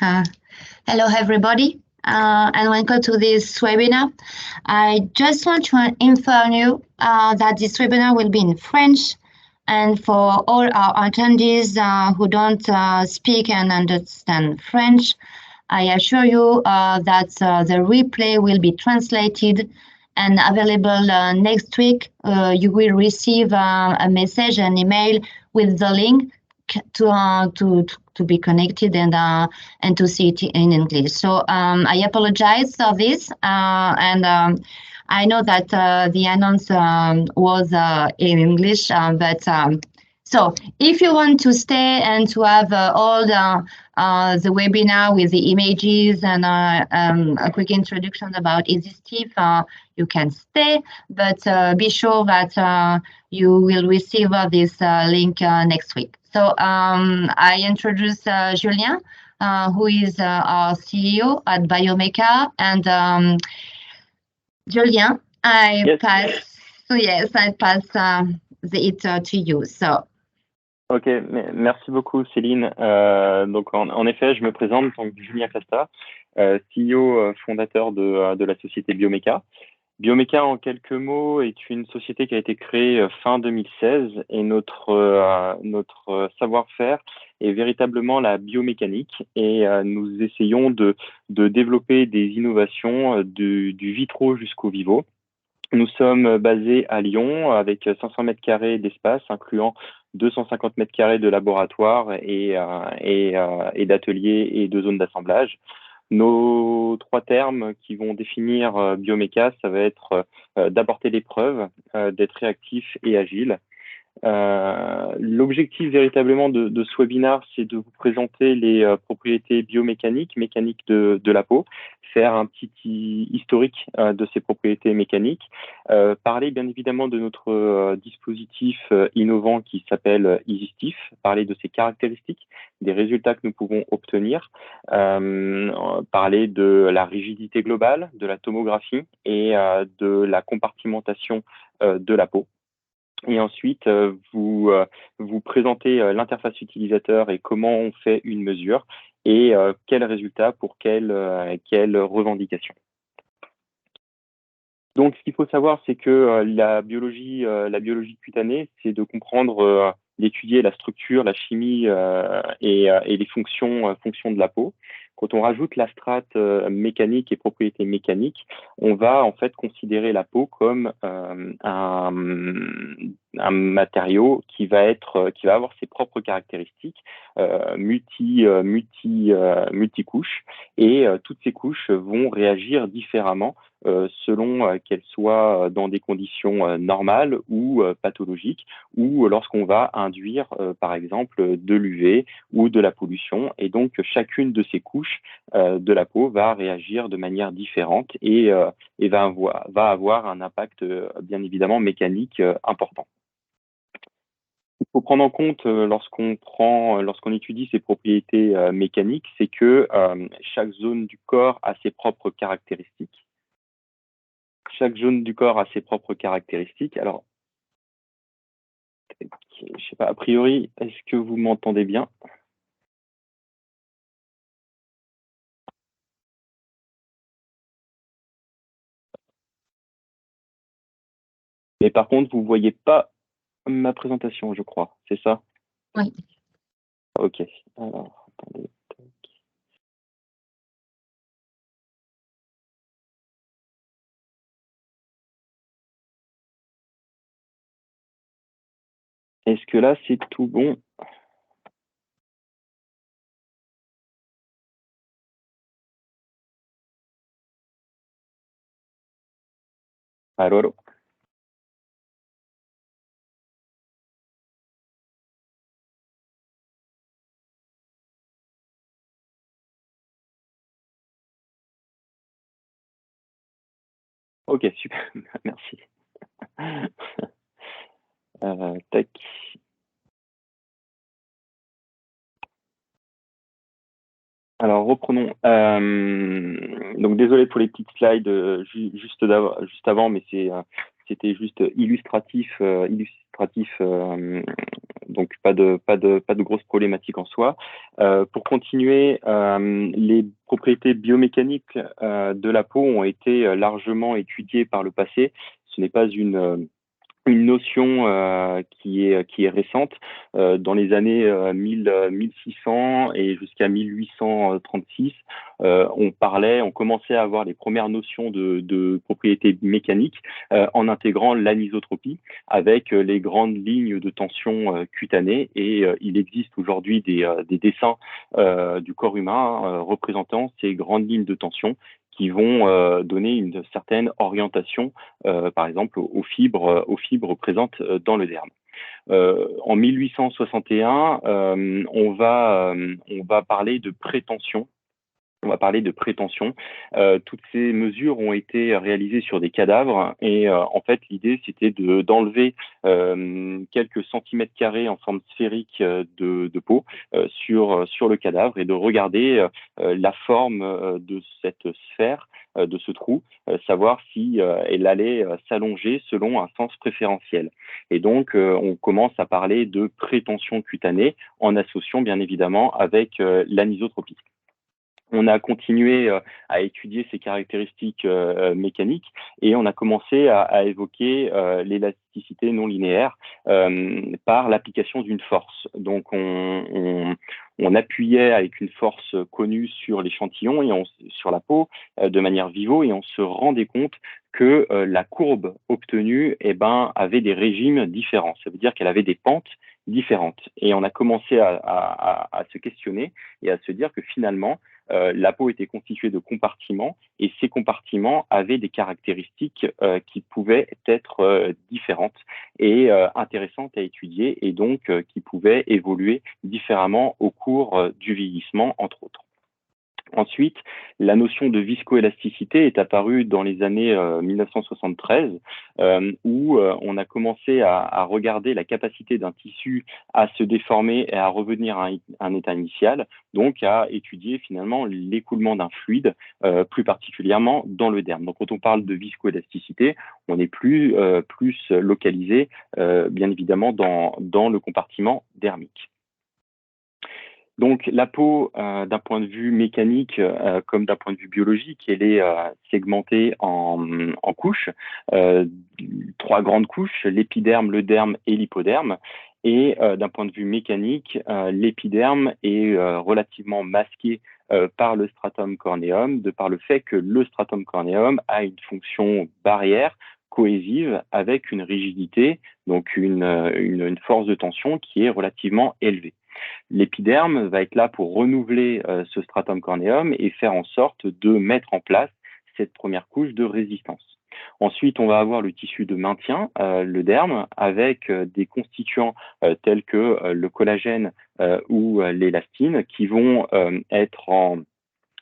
Uh, Hello, everybody, and welcome to this webinar. I just want to inform you that this webinar will be in French, and for all our attendees who don't speak and understand French, I assure you that the replay will be translated and available next week. You will receive a message, an email with the link to be connected and to see it in English. So I apologize for this, and I know that the announce was in English, but so if you want to stay and to have all the webinar with the images and a quick introduction about EasyStiff, you can stay, but be sure that you will receive this link next week. So I introduce Julien, who is our CEO at Biomeca, and Julien, I pass it to you. So. Ok, merci beaucoup Céline. Donc en effet, je me présente en tant que Julien Casta, CEO fondateur de la société Biomeca. Biomeca, en quelques mots, est une société qui a été créée fin 2016 et notre savoir-faire est véritablement la biomécanique et nous essayons de développer des innovations du vitro jusqu'au vivo. Nous sommes basés à Lyon avec 500 mètres carrés d'espace, incluant 250 mètres carrés de laboratoire et d'ateliers et de zones d'assemblage. Nos trois termes qui vont définir Biomeca, ça va être d'apporter des preuves, d'être réactif et agile. L'objectif véritablement de ce webinaire, c'est de vous présenter les propriétés biomécaniques, mécaniques de la peau, faire un petit historique de ces propriétés mécaniques, parler bien évidemment de notre dispositif innovant qui s'appelle EasyStiff, parler de ses caractéristiques, des résultats que nous pouvons obtenir, parler de la rigidité globale, de la tomographie et de la compartimentation de la peau. Et ensuite, vous présentez l'interface utilisateur et comment on fait une mesure et quel résultat pour quelle revendication. Donc, ce qu'il faut savoir, c'est que la biologie cutanée, c'est de comprendre, d'étudier la structure, la chimie et les fonctions de la peau. Quand on rajoute la strate mécanique et propriétés mécaniques, on va en fait considérer la peau comme un matériau qui va avoir ses propres caractéristiques multicouches et toutes ces couches vont réagir différemment selon qu'elles soient dans des conditions normales ou pathologiques, ou lorsqu'on va induire, par exemple, de l'UV ou de la pollution. Et donc, chacune de ces couches de la peau va réagir de manière différente et va avoir un impact, bien évidemment, mécanique important. Il faut prendre en compte lorsqu'on étudie ces propriétés mécaniques, c'est que chaque zone du corps a ses propres caractéristiques. Chaque zone du corps a ses propres caractéristiques. Alors, je ne sais pas, a priori, est-ce que vous m'entendez bien? Mais par contre, vous ne voyez pas ma présentation, je crois, c'est ça? Oui. Ok, alors, attendez. Est-ce que là, c'est tout bon? Allô, allô? Ok, super, merci. Tac. Alors, reprenons. Donc, désolé pour les petites slides juste avant, mais c'est c'était juste illustratif, donc pas de grosses problématiques en soi. Pour continuer, les propriétés biomécaniques de la peau ont été largement étudiées par le passé. Ce n'est pas une notion qui est récente. Dans les années 1600 et jusqu'à 1836, on commençait à avoir les premières notions de propriétés mécaniques en intégrant l'anisotropie avec les grandes lignes de tension cutanée. Et il existe aujourd'hui des dessins du corps humain représentant ces grandes lignes de tension qui vont donner une certaine orientation, par exemple, aux fibres présentes dans le derme. En 1861, on va parler de prétention. Toutes ces mesures ont été réalisées sur des cadavres et en fait l'idée c'était d'enlever quelques centimètres carrés en forme sphérique de peau sur le cadavre et de regarder la forme de cette sphère, de ce trou, savoir si elle allait s'allonger selon un sens préférentiel. Et donc on commence à parler de prétention cutanée en associant bien évidemment avec l'anisotropie. On a continué à étudier ces caractéristiques mécaniques et on a commencé à évoquer l'élasticité non linéaire par l'application d'une force. Donc, on appuyait avec une force connue sur l'échantillon et sur la peau de manière vivo et on se rendait compte que la courbe obtenue avait des régimes différents. Ça veut dire qu'elle avait des pentes différentes. Et on a commencé à se questionner et à se dire que finalement, la peau était constituée de compartiments et ces compartiments avaient des caractéristiques qui pouvaient être différentes et intéressantes à étudier et donc qui pouvaient évoluer différemment au cours du vieillissement, entre autres. Ensuite, la notion de viscoélasticité est apparue dans les années 1973, où on a commencé à regarder la capacité d'un tissu à se déformer et à revenir à un état initial, donc à étudier finalement l'écoulement d'un fluide, plus particulièrement dans le derme. Donc quand on parle de viscoélasticité, on est plus localisé, bien évidemment, dans le compartiment dermique. Donc la peau, d'un point de vue mécanique comme d'un point de vue biologique, elle est segmentée en couches, 3 grandes couches, l'épiderme, le derme et l'hypoderme. Et d'un point de vue mécanique, l'épiderme est relativement masqué par le stratum corneum, de par le fait que le stratum corneum a une fonction barrière cohésive avec une rigidité, donc une force de tension qui est relativement élevée. L'épiderme va être là pour renouveler ce stratum corneum et faire en sorte de mettre en place cette première couche de résistance. Ensuite, on va avoir le tissu de maintien, le derme, avec des constituants tels que le collagène ou l'élastine qui vont être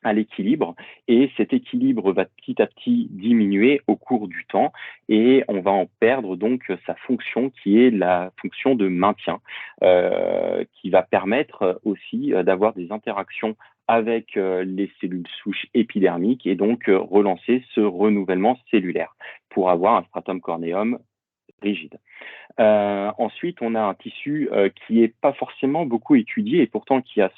à l'équilibre et cet équilibre va petit à petit diminuer au cours du temps et on va en perdre donc sa fonction qui est la fonction de maintien qui va permettre aussi d'avoir des interactions avec les cellules souches épidermiques et donc relancer ce renouvellement cellulaire pour avoir un stratum corneum rigide. Ensuite, on a un tissu qui n'est pas forcément beaucoup étudié et pourtant qui a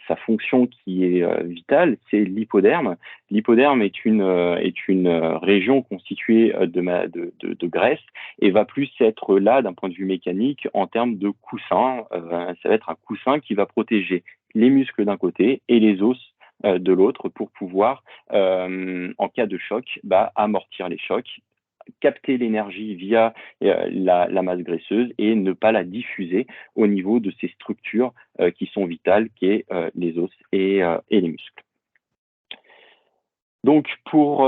sa fonction qui est vitale, c'est l'hypoderme. L'hypoderme est une région constituée de graisse et va plus être là d'un point de vue mécanique en termes de coussin. Ça va être un coussin qui va protéger les muscles d'un côté et les os de l'autre pour pouvoir, en cas de choc, amortir les chocs, capter l'énergie via la masse graisseuse et ne pas la diffuser au niveau de ces structures qui sont vitales, qui est les os et les muscles. Donc, pour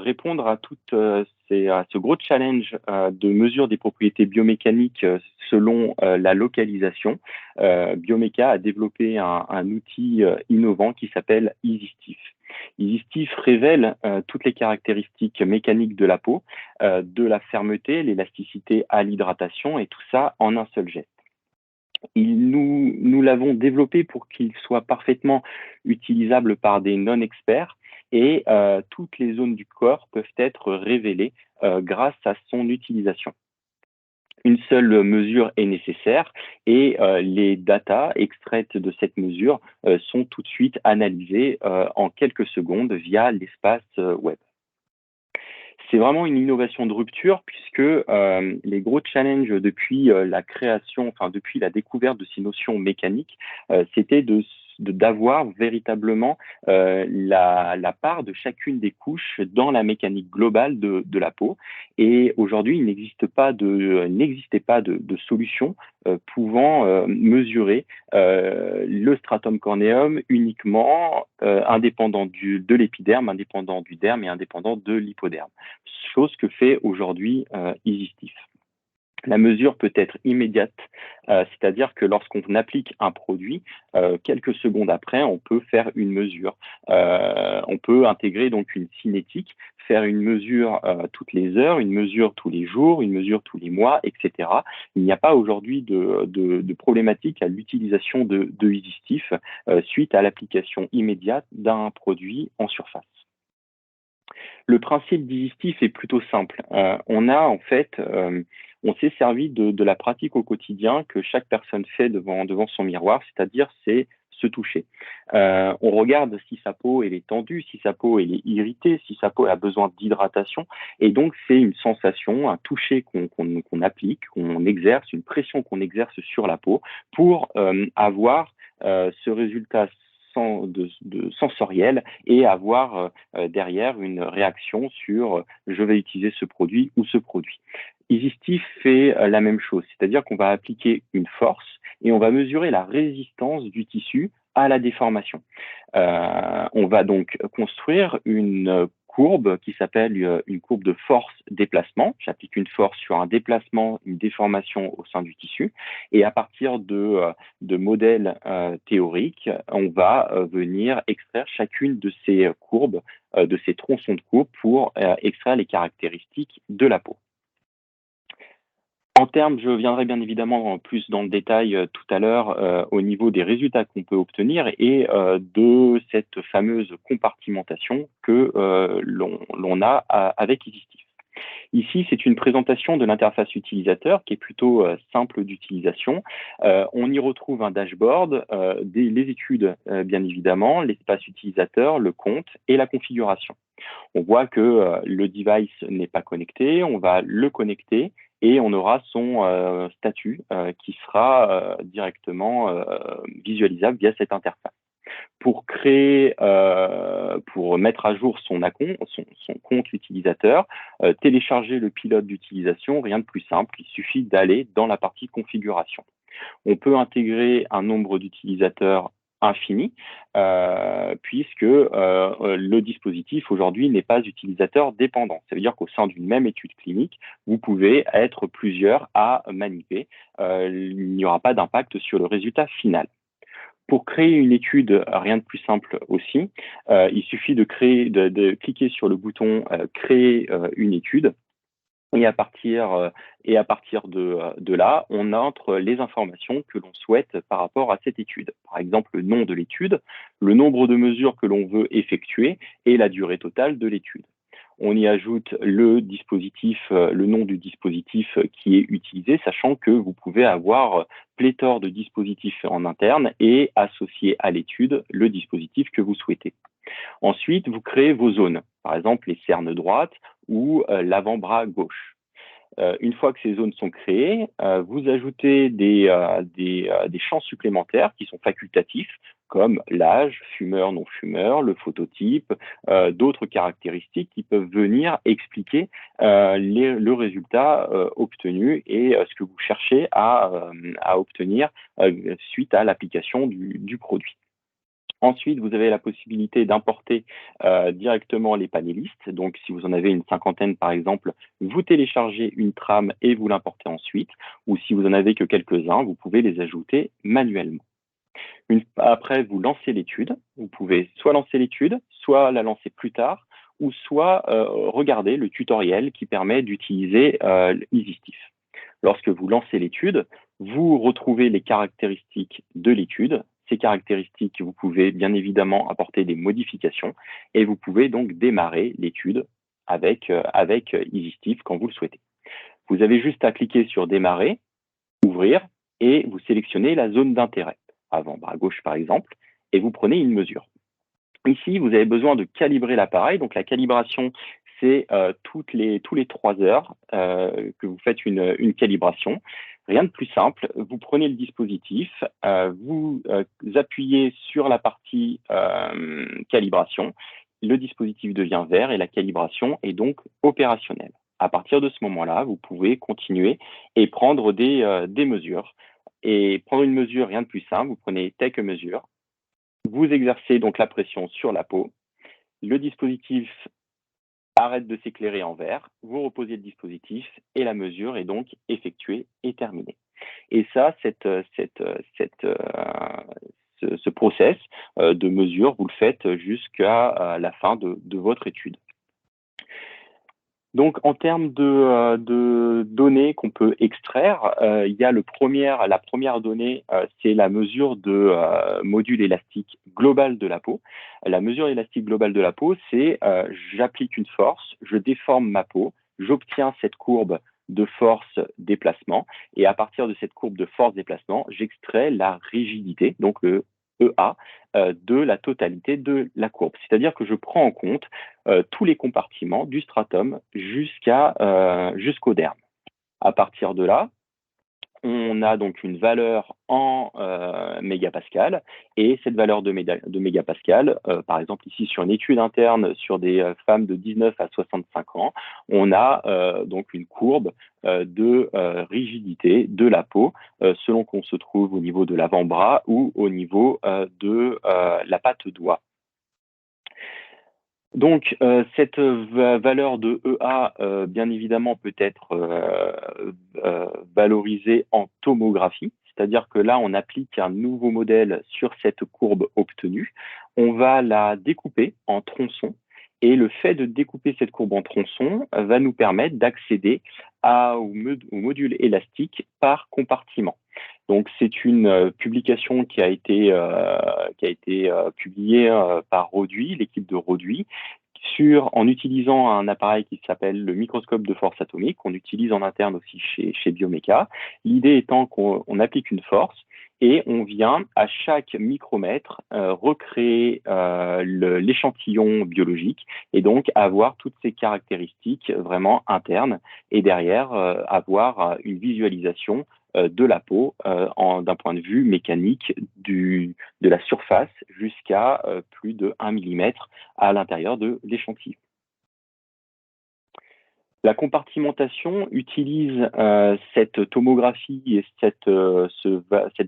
répondre à ce gros challenge de mesure des propriétés biomécaniques selon la localisation, Biomeca a développé un outil innovant qui s'appelle EasyStiff. EasyStiff révèle toutes les caractéristiques mécaniques de la peau, de la fermeté, l'élasticité à l'hydratation et tout ça en un seul geste. Nous l'avons développé pour qu'il soit parfaitement utilisable par des non-experts et toutes les zones du corps peuvent être révélées grâce à son utilisation. Une seule mesure est nécessaire et les datas extraites de cette mesure sont tout de suite analysées en quelques secondes via l'espace web. C'est vraiment une innovation de rupture puisque les gros challenges depuis la création, enfin depuis la découverte de ces notions mécaniques, c'était d'avoir véritablement la part de chacune des couches dans la mécanique globale de la peau. Et aujourd'hui, il n'existait pas de solution pouvant mesurer le stratum corneum uniquement indépendant de l'épiderme, indépendant du derme et indépendant de l'hypoderme. Chose que fait aujourd'hui EasyStiff. La mesure peut être immédiate, c'est-à-dire que lorsqu'on applique un produit, quelques secondes après, on peut faire une mesure. On peut intégrer donc une cinétique, faire une mesure toutes les heures, une mesure tous les jours, une mesure tous les mois, etc. Il n'y a pas aujourd'hui de problématique à l'utilisation de EasyStiff suite à l'application immédiate d'un produit en surface. Le principe d'EasyStiff est plutôt simple. On s'est servi de la pratique au quotidien que chaque personne fait devant son miroir, c'est-à-dire c'est se toucher. On regarde si sa peau elle est tendue, si sa peau elle est irritée, si sa peau a besoin d'hydratation, et donc c'est une sensation, un toucher qu'on applique, qu'on exerce, une pression qu'on exerce sur la peau pour avoir ce résultat sensoriel et avoir derrière une réaction sur je vais utiliser ce produit ou ce produit. EasyStiff fait la même chose, c'est-à-dire qu'on va appliquer une force et on va mesurer la résistance du tissu à la déformation. On va donc construire une courbe qui s'appelle une courbe de force-déplacement. J'applique une force sur un déplacement, une déformation au sein du tissu. Et à partir de modèles théoriques, on va venir extraire chacune de ces courbes, de ces tronçons de courbe pour extraire les caractéristiques de la peau. En termes, je viendrai bien évidemment plus dans le détail tout à l'heure au niveau des résultats qu'on peut obtenir et de cette fameuse compartimentation que l'on a avec EasyStiff. Ici, c'est une présentation de l'interface utilisateur qui est plutôt simple d'utilisation. On y retrouve un dashboard, les études bien évidemment, l'espace utilisateur, le compte et la configuration. On voit que le device n'est pas connecté, on va le connecter et on aura son statut qui sera directement visualisable via cette interface. Pour mettre à jour son compte utilisateur, télécharger le pilote d'utilisation, rien de plus simple, il suffit d'aller dans la partie configuration. On peut intégrer un nombre d'utilisateurs infini, puisque le dispositif aujourd'hui n'est pas utilisateur dépendant. Ça veut dire qu'au sein d'une même étude clinique, vous pouvez être plusieurs à manipuler. Il n'y aura pas d'impact sur le résultat final. Pour créer une étude, rien de plus simple aussi, il suffit de cliquer sur le bouton créer une étude. Et à partir de là, on entre les informations que l'on souhaite par rapport à cette étude. Par exemple, le nom de l'étude, le nombre de mesures que l'on veut effectuer et la durée totale de l'étude. On y ajoute le nom du dispositif qui est utilisé, sachant que vous pouvez avoir pléthore de dispositifs en interne et associer à l'étude le dispositif que vous souhaitez. Ensuite, vous créez vos zones, par exemple les cernes droites ou l'avant-bras gauche. Une fois que ces zones sont créées, vous ajoutez des champs supplémentaires qui sont facultatifs, comme l'âge, fumeur, non fumeur, le phototype, d'autres caractéristiques qui peuvent venir expliquer le résultat obtenu et ce que vous cherchez à obtenir suite à l'application du produit. Ensuite, vous avez la possibilité d'importer directement les panélistes. Donc, si vous en avez une cinquantaine, par exemple, vous téléchargez une trame et vous l'importez ensuite. Ou si vous en avez que quelques-uns, vous pouvez les ajouter manuellement. Après, vous lancez l'étude. Vous pouvez soit lancer l'étude, soit la lancer plus tard, ou soit regarder le tutoriel qui permet d'utiliser EasyStiff. Lorsque vous lancez l'étude, vous retrouvez les caractéristiques de l'étude. ces caractéristiques, vous pouvez bien évidemment apporter des modifications et vous pouvez donc démarrer l'étude avec EasyStiff quand vous le souhaitez. Vous avez juste à cliquer sur démarrer, ouvrir et vous sélectionnez la zone d'intérêt, avant à gauche par exemple, et vous prenez une mesure. Ici, vous avez besoin de calibrer l'appareil. Donc la calibration, c'est tous les 3 heures que vous faites une calibration. Rien de plus simple, vous prenez le dispositif, vous appuyez sur la partie calibration, le dispositif devient vert et la calibration est donc opérationnelle. À partir de ce moment-là, vous pouvez continuer et prendre des mesures. Et prendre une mesure, rien de plus simple, vous prenez Take a Measure, vous exercez donc la pression sur la peau, le dispositif arrête de s'éclairer en vert, vous reposez le dispositif et la mesure est donc effectuée et terminée. Et ça, ce process de mesure, vous le faites jusqu'à la fin de votre étude. Donc, en termes de données qu'on peut extraire, il y a la première donnée, c'est la mesure de module élastique global de la peau. La mesure élastique globale de la peau, c'est j'applique une force, je déforme ma peau, j'obtiens cette courbe de force déplacement, et à partir de cette courbe de force déplacement, j'extrais la rigidité, donc le EA, de la totalité de la courbe. C'est-à-dire que je prends en compte tous les compartiments du stratum jusqu'au derme. À partir de là, on a donc une valeur en mégapascal, et cette valeur de mégapascal, par exemple ici sur une étude interne sur des femmes de 19 à 65 ans, on a donc une courbe de rigidité de la peau selon qu'on se trouve au niveau de l'avant-bras ou au niveau de la patte doigt. Donc, cette valeur de EA, bien évidemment, peut être valorisée en tomographie, c'est-à-dire que là, on applique un nouveau modèle sur cette courbe obtenue. On va la découper en tronçons, et le fait de découper cette courbe en tronçons va nous permettre d'accéder au module élastique par compartiment. Donc, c'est une publication qui a été publiée par Roduit, l'équipe de Roduit, en utilisant un appareil qui s'appelle le microscope de force atomique, qu'on utilise en interne aussi chez Biomeca. L'idée étant qu'on applique une force et on vient à chaque micromètre recréer l'échantillon biologique et donc avoir toutes ces caractéristiques vraiment internes et derrière avoir une visualisation de la peau d'un point de vue mécanique de la surface jusqu'à plus de 1 mm à l'intérieur de l'échantillon. La compartimentation utilise cette tomographie et cette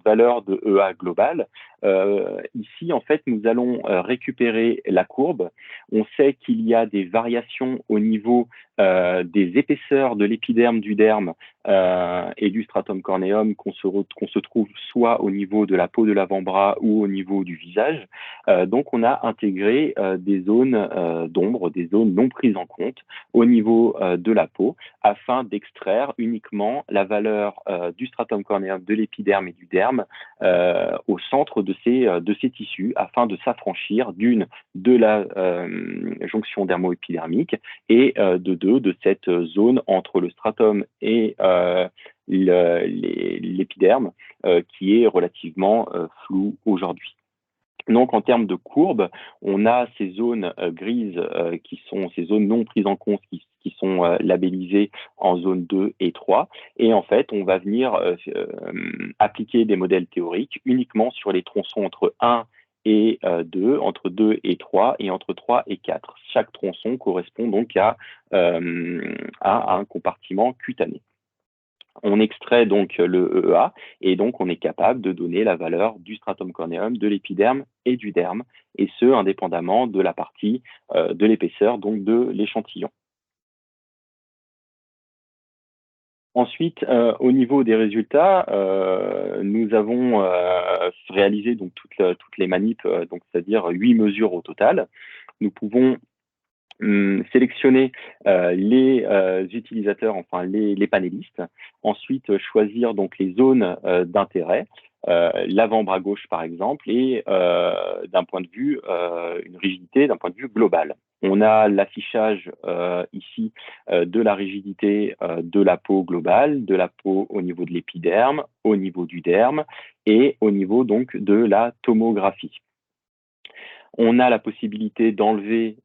valeur de EA globale. Ici, en fait, nous allons récupérer la courbe. On sait qu'il y a des variations au niveau des épaisseurs de l'épiderme, du derme et du stratum corneum qu'on se trouve soit au niveau de la peau de l'avant-bras ou au niveau du visage. Donc, on a intégré des zones d'ombre, des zones non prises en compte au niveau de la peau afin d'extraire uniquement la valeur du stratum corneum, de l'épiderme et du derme au centre de ces tissus afin de s'affranchir de la jonction dermo-épidermique et de cette zone entre le stratum et l'épiderme qui est relativement floue aujourd'hui. Donc, en termes de courbes, on a ces zones grises qui sont ces zones non prises en compte qui sont labellisées en zone 2 et 3. Et en fait, on va venir appliquer des modèles théoriques uniquement sur les tronçons entre 1 et 2, entre 2 et 3 et entre 3 et 4. Chaque tronçon correspond donc à un compartiment cutané. On extrait donc le EA et donc on est capable de donner la valeur du stratum corneum, de l'épiderme et du derme, et ce indépendamment de la partie de l'épaisseur donc de l'échantillon. Ensuite, au niveau des résultats, nous avons réalisé donc toutes les manips, donc c'est-à-dire 8 mesures au total. Nous pouvons sélectionner les utilisateurs, enfin les panélistes, ensuite choisir donc les zones d'intérêt, l'avant-bras gauche, par exemple, et d'un point de vue, une rigidité d'un point de vue global. On a l'affichage ici de la rigidité de la peau globale, de la peau au niveau de l'épiderme, au niveau du derme et au niveau donc de la tomographie. On a la possibilité d'enlever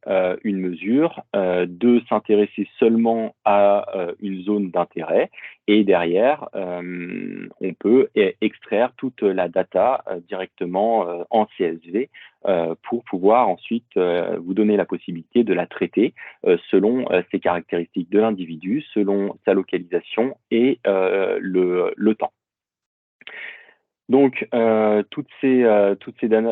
une mesure, de s'intéresser seulement à une zone d'intérêt et derrière, on peut extraire toute la data directement en CSV pour pouvoir ensuite vous donner la possibilité de la traiter selon ses caractéristiques de l'individu, selon sa localisation et le temps. Donc, toutes ces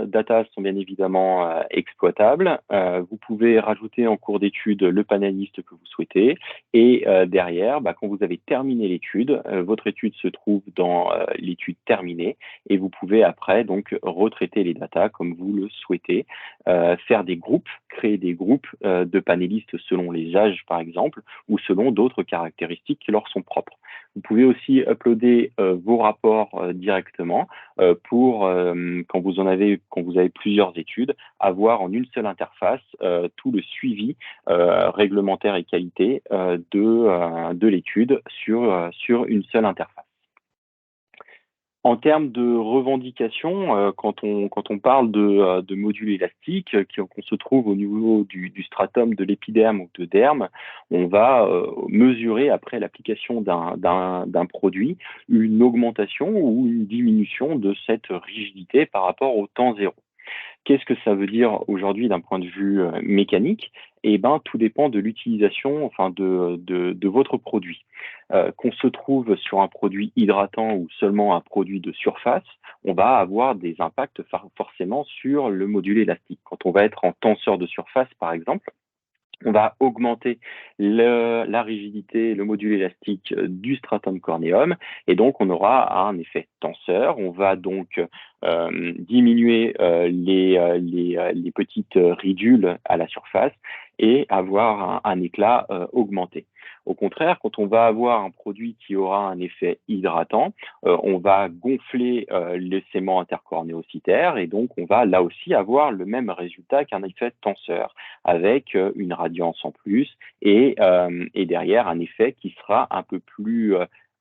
data sont bien évidemment exploitables. Vous pouvez rajouter en cours d'étude le panéliste que vous souhaitez. Et derrière, quand vous avez terminé l'étude, votre étude se trouve dans l'étude terminée et vous pouvez après donc retraiter les data comme vous le souhaitez, faire des groupes, créer des groupes de panélistes selon les âges par exemple ou selon d'autres caractéristiques qui leur sont propres. Vous pouvez aussi uploader vos rapports directement pour, quand vous avez plusieurs études, avoir en une seule interface tout le suivi réglementaire et qualité de l'étude sur une seule interface. En termes de revendication, quand on parle de modules élastiques qu'on se trouve au niveau du stratum de l'épiderme ou de derme, on va mesurer après l'application d'un produit une augmentation ou une diminution de cette rigidité par rapport au temps zéro. Qu'est-ce que ça veut dire aujourd'hui d'un point de vue mécanique? Eh ben, tout dépend de l'utilisation, enfin de votre produit. Qu'on se trouve sur un produit hydratant ou seulement un produit de surface, on va avoir des impacts forcément sur le module élastique. Quand on va être en tenseur de surface, par exemple, on va augmenter la rigidité, le module élastique du stratum corneum, et donc on aura un effet tenseur. On va donc diminuer les petites ridules à la surface et avoir un éclat augmenté. Au contraire, quand on va avoir un produit qui aura un effet hydratant, on va gonfler les segments intercornéocytaires et donc on va là aussi avoir le même résultat qu'un effet tenseur avec une radiance en plus et derrière un effet qui sera un peu plus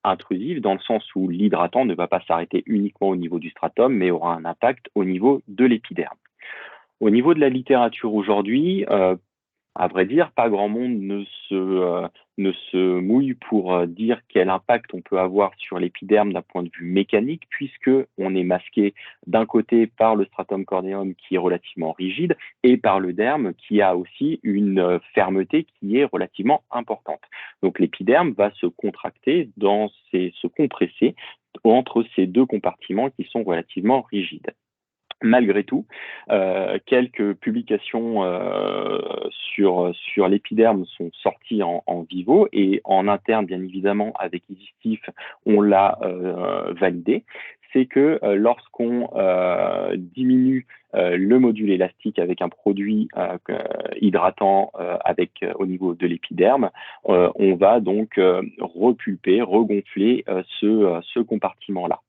intrusif dans le sens où l'hydratant ne va pas s'arrêter uniquement au niveau du stratum mais aura un impact au niveau de l'épiderme. Au niveau de la littérature aujourd'hui, à vrai dire, pas grand monde ne se mouille pour dire quel impact on peut avoir sur l'épiderme d'un point de vue mécanique, puisque on est masqué d'un côté par le stratum corneum qui est relativement rigide et par le derme qui a aussi une fermeté qui est relativement importante. Donc l'épiderme va se contracter, se compresser entre ces deux compartiments qui sont relativement rigides. Malgré tout, quelques publications sur l'épiderme sont sorties en vivo et en interne, bien évidemment, avec Isistif, on l'a validé. C'est que lorsqu'on diminue le module élastique avec un produit hydratant au niveau de l'épiderme, on va donc repulper, regonfler ce compartiment-là.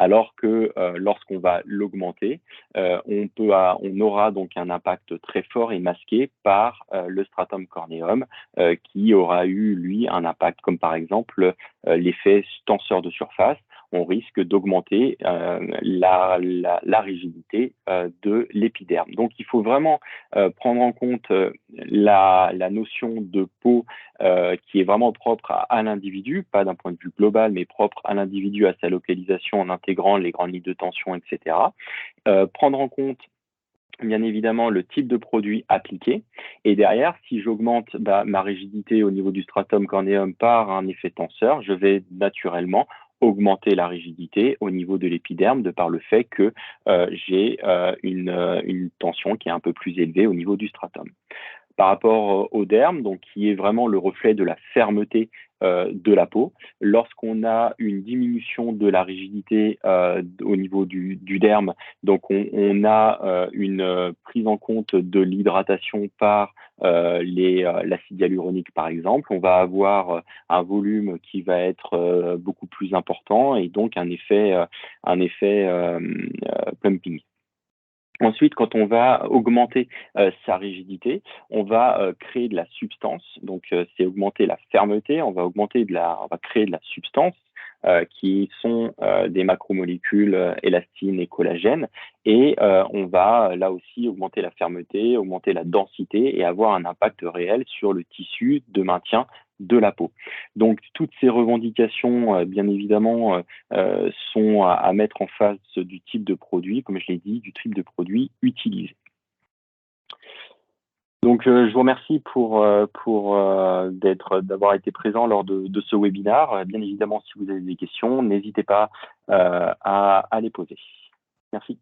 Alors que lorsqu'on va l'augmenter, on aura donc un impact très fort et masqué par le stratum corneum qui aura eu, lui, un impact comme par exemple l'effet tenseur de surface. On risque d'augmenter la rigidité de l'épiderme. Donc, il faut vraiment prendre en compte la notion de peau qui est vraiment propre à l'individu, pas d'un point de vue global, mais propre à l'individu, à sa localisation en intégrant les grandes lignes de tension, etc. Prendre en compte bien évidemment le type de produit appliqué et derrière, si j'augmente ma rigidité au niveau du stratum corneum par un effet tenseur, je vais naturellement augmenter la rigidité au niveau de l'épiderme de par le fait que j'ai une tension qui est un peu plus élevée au niveau du stratum. Par rapport au derme, donc qui est vraiment le reflet de la fermeté de la peau. Lorsqu'on a une diminution de la rigidité au niveau du derme, donc on a une prise en compte de l'hydratation par l'acide hyaluronique, par exemple. On va avoir un volume qui va être beaucoup plus important et donc un effet pumping. Ensuite, quand on va augmenter sa rigidité, on va créer de la substance. Donc, c'est augmenter la fermeté. On va créer de la substance qui sont des macromolécules élastine et collagène. Et on va là aussi augmenter la fermeté, augmenter la densité et avoir un impact réel sur le tissu de maintien de la peau. Donc, toutes ces revendications, bien évidemment, sont à mettre en face du type de produit, comme je l'ai dit, du type de produit utilisé. Donc, je vous remercie d'avoir été présent lors de ce webinaire. Bien évidemment, si vous avez des questions, n'hésitez pas à les poser. Merci.